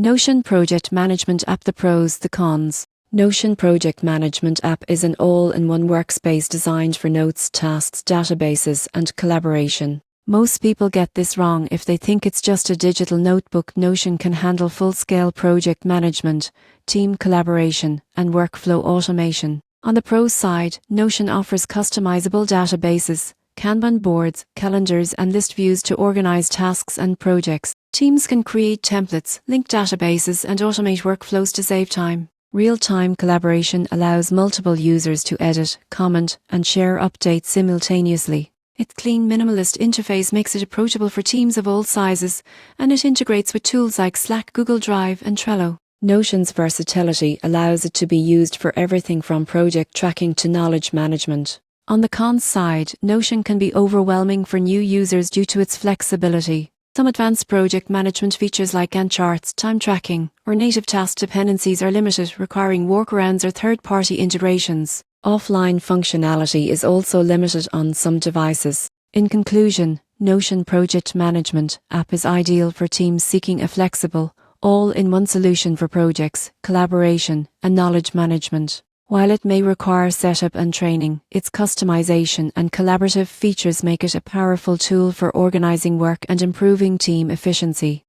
Notion Project Management App. The pros, the cons. Notion Project Management App is an all-in-one workspace designed for notes, tasks, databases, and collaboration. Most people get this wrong if they think it's just a digital notebook. Notion can handle full-scale project management, team collaboration, and workflow automation. On the pros side, Notion offers customizable databases, Kanban boards, calendars, and list views to organize tasks and projects. Teams can create templates, link databases, and automate workflows to save time. Real-time collaboration allows multiple users to edit, comment, and share updates simultaneously. Its clean, minimalist interface makes it approachable for teams of all sizes, and it integrates with tools like Slack, Google Drive, and Trello. Notion's versatility allows it to be used for everything from project tracking to knowledge management. On the cons side, Notion can be overwhelming for new users due to its flexibility. Some advanced project management features like Gantt charts, time tracking, or native task dependencies are limited, requiring workarounds or third-party integrations. Offline functionality is also limited on some devices. In conclusion, Notion Project Management App is ideal for teams seeking a flexible, all-in-one solution for projects, collaboration, and knowledge management. While it may require setup and training, its customization and collaborative features make it a powerful tool for organizing work and improving team efficiency.